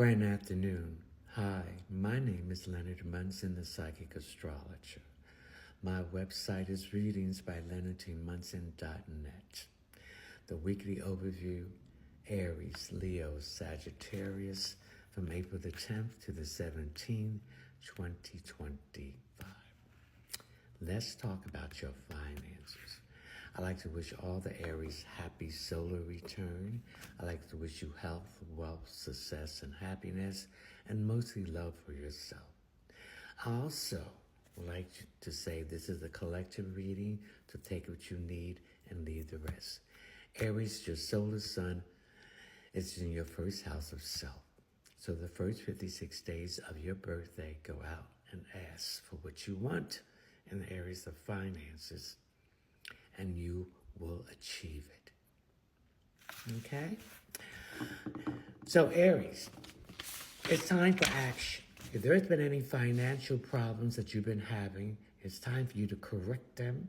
Grand afternoon. Hi, my name is Leonard Munson, the Psychic Astrologer. My website is readingsbyleonardmunson.net. The weekly overview, Aries, Leo, Sagittarius, from April the 10th to the 17th, 2025. Let's talk about your finances. I'd like to wish all the Aries happy solar return. I'd like to wish you health, wealth, success, and happiness, and mostly love for yourself. I also would like to say this is a collective reading to take what you need and leave the rest. Aries, your solar sun is in your first house of self. So the first 56 days of your birthday, go out and ask for what you want in the areas of finances, and you will achieve it. Okay? So Aries, it's time for action. If there's been any financial problems that you've been having, it's time for you to correct them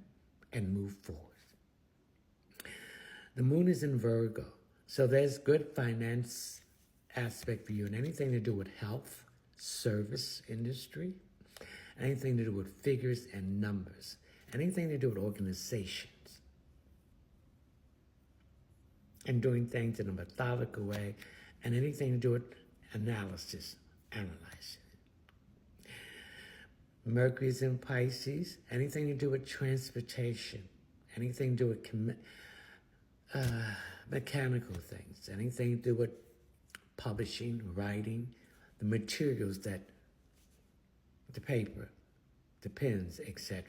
and move forward. The moon is in Virgo, so there's good finance aspect for you, and anything to do with health, service industry, anything to do with figures and numbers, anything to do with organizations, and doing things in a methodical way, and anything to do with analysis, analyzing it. Mercury's in Pisces, anything to do with transportation, anything to do with mechanical things, anything to do with publishing, writing, the materials that, the paper, the pens, etc.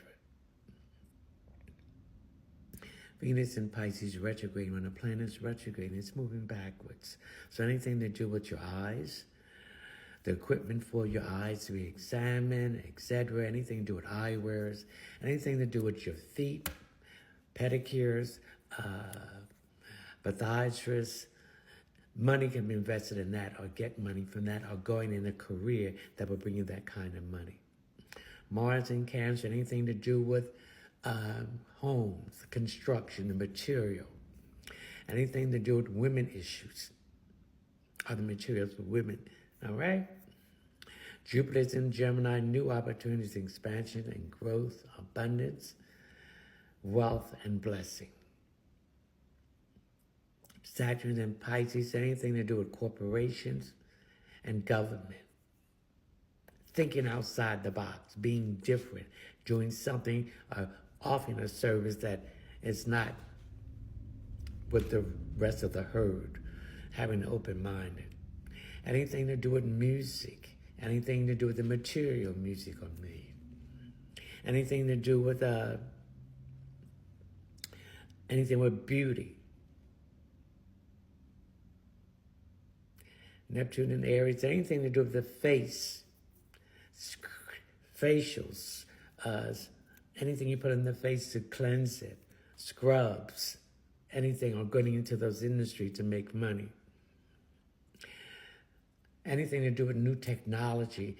Venus in Pisces retrograde. When a planet's retrograde, it's moving backwards. So anything to do with your eyes, the equipment for your eyes to be examined, etc. Anything to do with eyewears, anything to do with your feet, pedicures, podiatrists. Money can be invested in that, or get money from that, or going in a career that will bring you that kind of money. Mars in Cancer, anything to do with homes, construction, the material, anything to do with women issues, other materials for women, all right? Jupiter's in Gemini, new opportunities, expansion and growth, abundance, wealth, and blessing. Saturn in Pisces, anything to do with corporations and government. Thinking outside the box, being different, doing something, offering a service that is not with the rest of the herd, having open-minded. Anything to do with music, anything to do with the material music or made. Anything to do with anything with beauty. Neptune in Aries, anything to do with the face, facials, anything you put in the face to cleanse it, scrubs, anything, or going into those industries to make money. Anything to do with new technology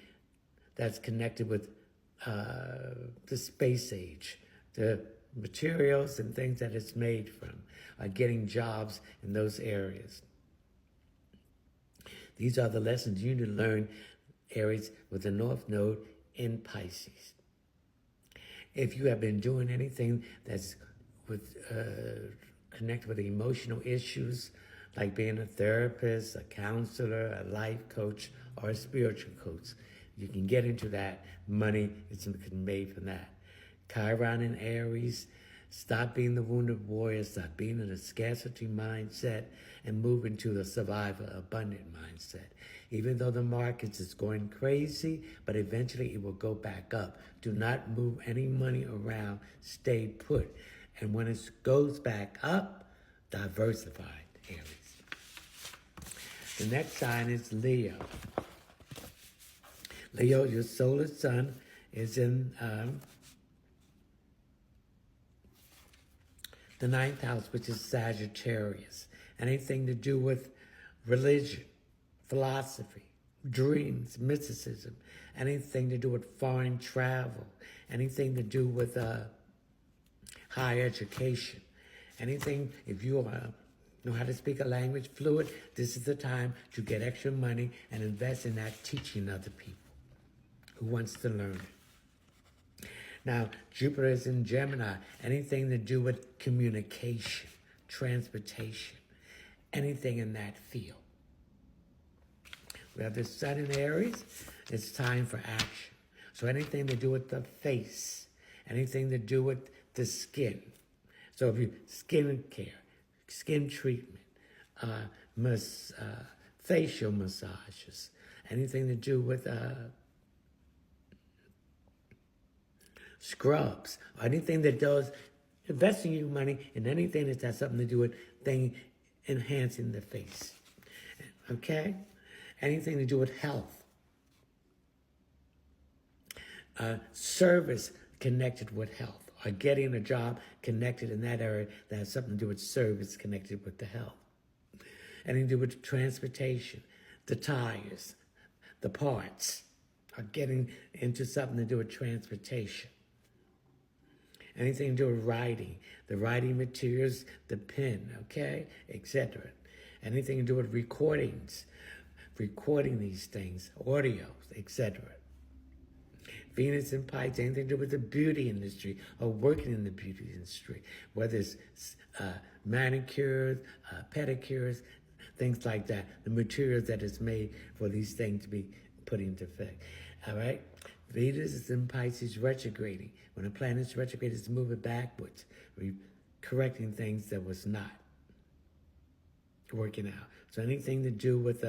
that's connected with the space age, the materials and things that it's made from, getting jobs in those areas. These are the lessons you need to learn, Aries, with the North Node in Pisces. If you have been doing anything that's with connected with emotional issues, like being a therapist, a counselor, a life coach, or a spiritual coach, you can get into that. Money is made from that. Chiron in Aries, stop being the wounded warrior, stop being in a scarcity mindset, and move into the survivor, abundant mindset. Even though the markets is going crazy, but eventually it will go back up. Do not move any money around, stay put. And when it goes back up, diversify, Aries. The next sign is Leo. Leo, your solar sun is in the 9th house, which is Sagittarius. Anything to do with religion, philosophy, dreams, mysticism, anything to do with foreign travel, anything to do with higher education, anything, if you are know how to speak a language fluid, this is the time to get extra money and invest in that teaching other people who wants to learn it. Now, Jupiter is in Gemini, anything to do with communication, transportation, anything in that field. We have the Sun in Aries, it's time for action. So anything to do with the face, anything to do with the skin. So if you skin care, skin treatment, facial massages, anything to do with scrubs, or anything that does investing your money in anything that has something to do with enhancing the face. Okay? Anything to do with health. Service connected with health, or getting a job connected in that area that has something to do with service connected with the health. Anything to do with transportation, the tires, the parts, or getting into something to do with transportation. Anything to do with writing, the writing materials, the pen, okay, etc. Anything to do with recordings, recording these things, audios, etc. Venus in Pisces, anything to do with the beauty industry or working in the beauty industry, whether it's manicures, pedicures, things like that, the materials that is made for these things to be put into effect. All right? Venus is in Pisces retrograding. When a planet is retrograde, it's moving backwards, correcting things that was not working out. So anything to do with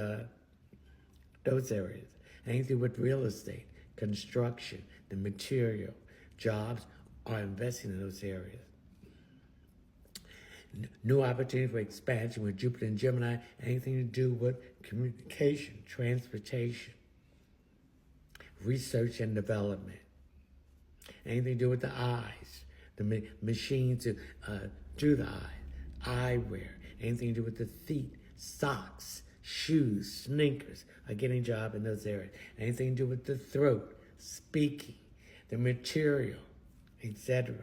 those areas, anything to do with real estate, construction, the material, jobs, are investing in those areas. New opportunity for expansion with Jupiter and Gemini, anything to do with communication, transportation, research and development, anything to do with the eyes, the machine to do the eye, eyewear, anything to do with the feet, socks, shoes, sneakers, are getting a job in those areas. Anything to do with the throat, speaking, the material, etc.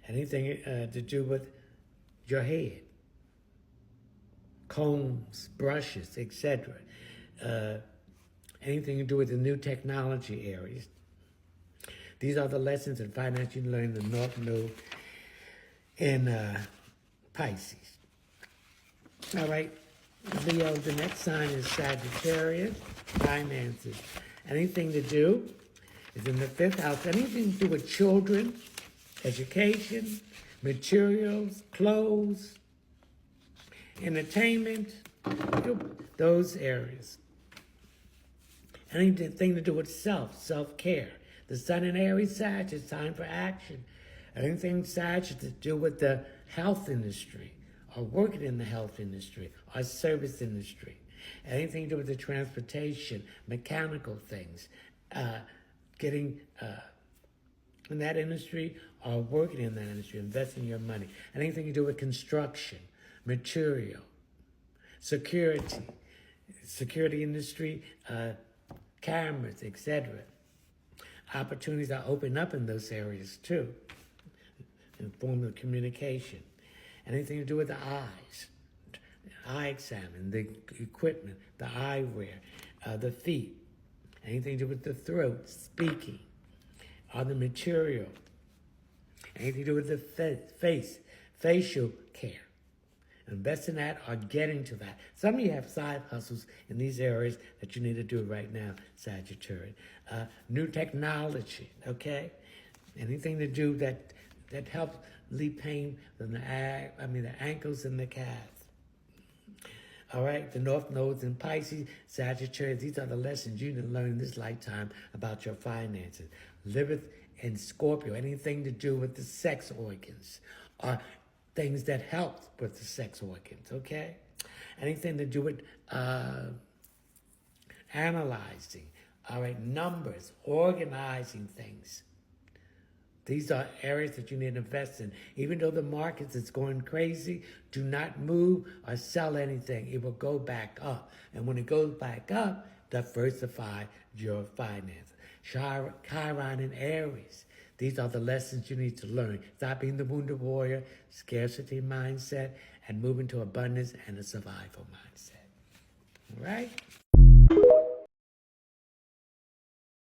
Anything to do with your head, combs, brushes, etc. Anything to do with the new technology areas. These are the lessons in finance you learn in the North Node in Pisces. All right. Leo, the next sign is Sagittarius, finances. Anything to do is in the 5th house. Anything to do with children, education, materials, clothes, entertainment, those areas. Anything to do with self-care. The Sun in Aries, Sag, it's time for action. Anything Sag to do with the health industry, or working in the health industry, or service industry. Anything to do with the transportation, mechanical things, getting in that industry or working in that industry, investing your money. Anything to do with construction, material, security industry, cameras, etc. Opportunities are opening up in those areas too, in form of communication. Anything to do with the eyes, eye exam, the equipment, the eyewear, the feet. Anything to do with the throat, speaking, or the material. Anything to do with the face, facial care. Invest in that or getting to that. Some of you have side hustles in these areas that you need to do right now, Sagittarius. New technology, okay? Anything to do that helps relieve pain from the ankles and the calves. All right, the North Nodes in Pisces, Sagittarius, these are the lessons you need to learn in this lifetime about your finances. Liveth in Scorpio, anything to do with the sex organs, or things that help with the sex organs, okay? Anything to do with analyzing, all right, numbers, organizing things. These are areas that you need to invest in. Even though the market is going crazy, do not move or sell anything. It will go back up. And when it goes back up, diversify your finances. Chiron in Aries. These are the lessons you need to learn. Stop being the wounded warrior, scarcity mindset, and move into abundance and a survival mindset. All right?